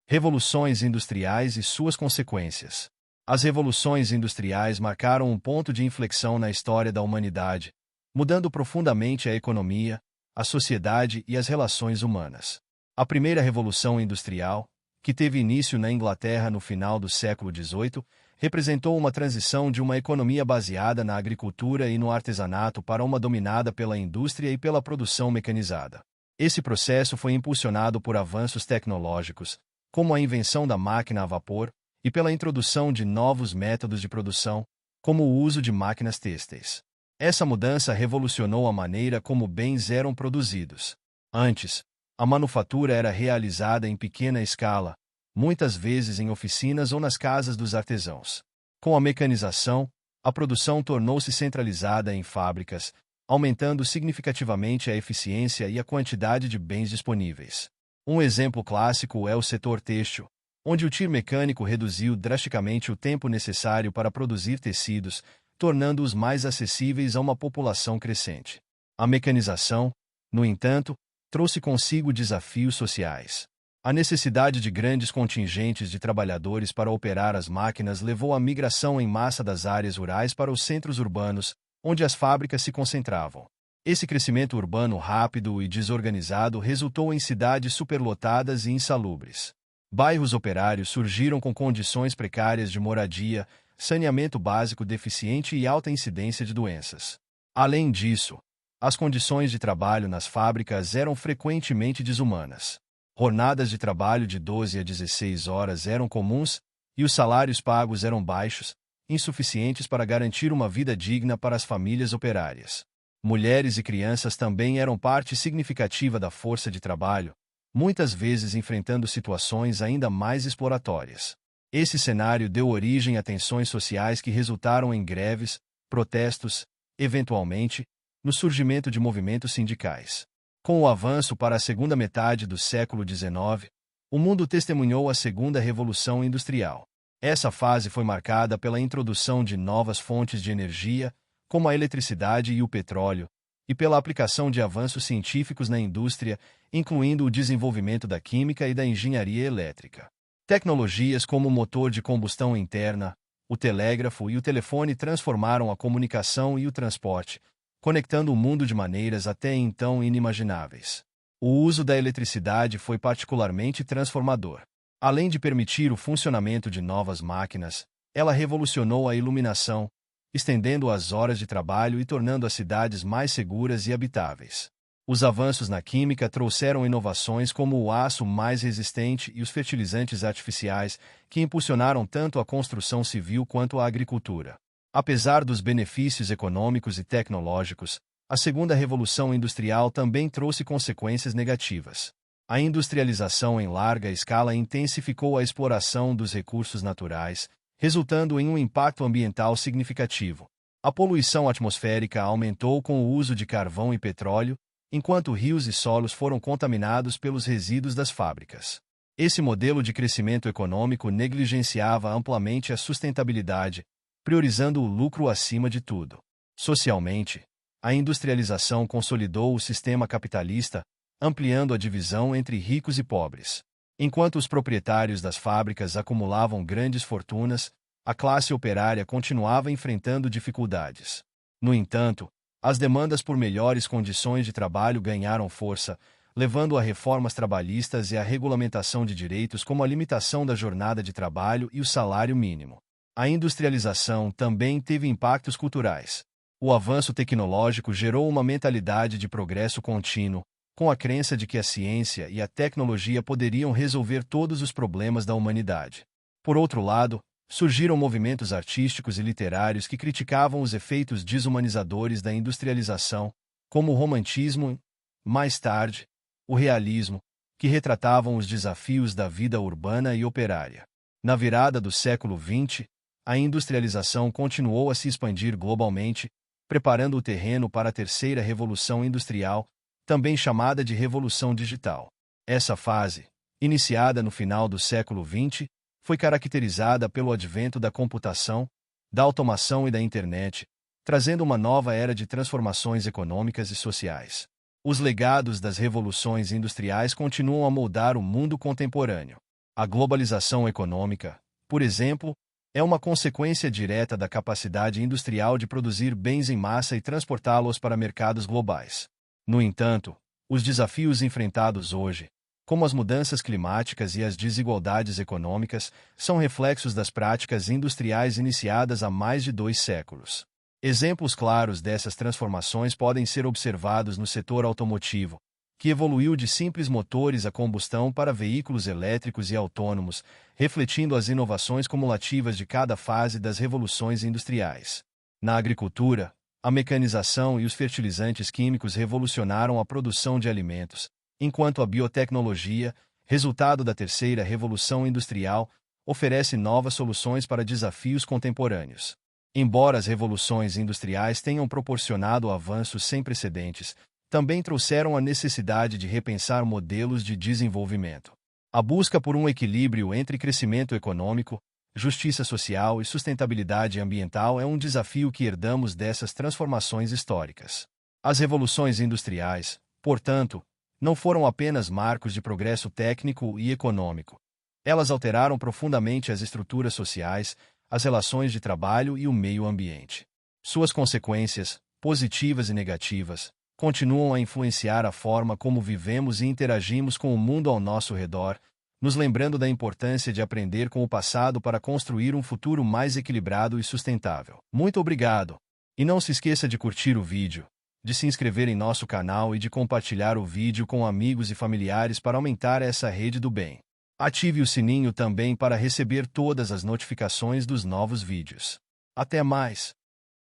Revoluções industriais e suas consequências. As revoluções industriais marcaram um ponto de inflexão na história da humanidade, mudando profundamente a economia, a sociedade e as relações humanas. A primeira revolução industrial, que teve início na Inglaterra no final do século XVIII, representou uma transição de uma economia baseada na agricultura e no artesanato para uma dominada pela indústria e pela produção mecanizada. Esse processo foi impulsionado por avanços tecnológicos, como a invenção da máquina a vapor, e pela introdução de novos métodos de produção, como o uso de máquinas têxteis. Essa mudança revolucionou a maneira como bens eram produzidos. Antes, a manufatura era realizada em pequena escala, muitas vezes em oficinas ou nas casas dos artesãos. Com a mecanização, a produção tornou-se centralizada em fábricas, aumentando significativamente a eficiência e a quantidade de bens disponíveis. Um exemplo clássico é o setor têxtil, onde o tiro mecânico reduziu drasticamente o tempo necessário para produzir tecidos, tornando-os mais acessíveis a uma população crescente. A mecanização, no entanto, trouxe consigo desafios sociais. A necessidade de grandes contingentes de trabalhadores para operar as máquinas levou à migração em massa das áreas rurais para os centros urbanos, onde as fábricas se concentravam. Esse crescimento urbano rápido e desorganizado resultou em cidades superlotadas e insalubres. Bairros operários surgiram com condições precárias de moradia, saneamento básico deficiente e alta incidência de doenças. Além disso, as condições de trabalho nas fábricas eram frequentemente desumanas. Jornadas de trabalho de 12 a 16 horas eram comuns, e os salários pagos eram baixos, insuficientes para garantir uma vida digna para as famílias operárias. Mulheres e crianças também eram parte significativa da força de trabalho, muitas vezes enfrentando situações ainda mais exploratórias. Esse cenário deu origem a tensões sociais que resultaram em greves, protestos, eventualmente, no surgimento de movimentos sindicais. Com o avanço para a segunda metade do século XIX, o mundo testemunhou a segunda revolução industrial. Essa fase foi marcada pela introdução de novas fontes de energia, como a eletricidade e o petróleo, e pela aplicação de avanços científicos na indústria, incluindo o desenvolvimento da química e da engenharia elétrica. Tecnologias como o motor de combustão interna, o telégrafo e o telefone transformaram a comunicação e o transporte, conectando o mundo de maneiras até então inimagináveis. O uso da eletricidade foi particularmente transformador. Além de permitir o funcionamento de novas máquinas, ela revolucionou a iluminação, estendendo as horas de trabalho e tornando as cidades mais seguras e habitáveis. Os avanços na química trouxeram inovações como o aço mais resistente e os fertilizantes artificiais, que impulsionaram tanto a construção civil quanto a agricultura. Apesar dos benefícios econômicos e tecnológicos, a segunda revolução industrial também trouxe consequências negativas. A industrialização em larga escala intensificou a exploração dos recursos naturais, resultando em um impacto ambiental significativo. A poluição atmosférica aumentou com o uso de carvão e petróleo, enquanto rios e solos foram contaminados pelos resíduos das fábricas. Esse modelo de crescimento econômico negligenciava amplamente a sustentabilidade, priorizando o lucro acima de tudo. Socialmente, a industrialização consolidou o sistema capitalista, ampliando a divisão entre ricos e pobres. Enquanto os proprietários das fábricas acumulavam grandes fortunas, a classe operária continuava enfrentando dificuldades. No entanto, as demandas por melhores condições de trabalho ganharam força, levando a reformas trabalhistas e a regulamentação de direitos como a limitação da jornada de trabalho e o salário mínimo. A industrialização também teve impactos culturais. O avanço tecnológico gerou uma mentalidade de progresso contínuo, com a crença de que a ciência e a tecnologia poderiam resolver todos os problemas da humanidade. Por outro lado, surgiram movimentos artísticos e literários que criticavam os efeitos desumanizadores da industrialização, como o romantismo e, mais tarde, o realismo, que retratavam os desafios da vida urbana e operária. Na virada do século XX, a industrialização continuou a se expandir globalmente, preparando o terreno para a terceira revolução industrial, também chamada de Revolução Digital. Essa fase, iniciada no final do século XX, foi caracterizada pelo advento da computação, da automação e da internet, trazendo uma nova era de transformações econômicas e sociais. Os legados das revoluções industriais continuam a moldar o mundo contemporâneo. A globalização econômica, por exemplo, é uma consequência direta da capacidade industrial de produzir bens em massa e transportá-los para mercados globais. No entanto, os desafios enfrentados hoje, como as mudanças climáticas e as desigualdades econômicas, são reflexos das práticas industriais iniciadas há mais de 2 séculos. Exemplos claros dessas transformações podem ser observados no setor automotivo, que evoluiu de simples motores a combustão para veículos elétricos e autônomos, refletindo as inovações cumulativas de cada fase das revoluções industriais. Na agricultura, a mecanização e os fertilizantes químicos revolucionaram a produção de alimentos, enquanto a biotecnologia, resultado da terceira revolução industrial, oferece novas soluções para desafios contemporâneos. Embora as revoluções industriais tenham proporcionado avanços sem precedentes, também trouxeram a necessidade de repensar modelos de desenvolvimento. A busca por um equilíbrio entre crescimento econômico, justiça social e sustentabilidade ambiental é um desafio que herdamos dessas transformações históricas. As revoluções industriais, portanto, não foram apenas marcos de progresso técnico e econômico. Elas alteraram profundamente as estruturas sociais, as relações de trabalho e o meio ambiente. Suas consequências, positivas e negativas, continuam a influenciar a forma como vivemos e interagimos com o mundo ao nosso redor, nos lembrando da importância de aprender com o passado para construir um futuro mais equilibrado e sustentável. Muito obrigado! E não se esqueça de curtir o vídeo, de se inscrever em nosso canal e de compartilhar o vídeo com amigos e familiares para aumentar essa rede do bem. Ative o sininho também para receber todas as notificações dos novos vídeos. Até mais!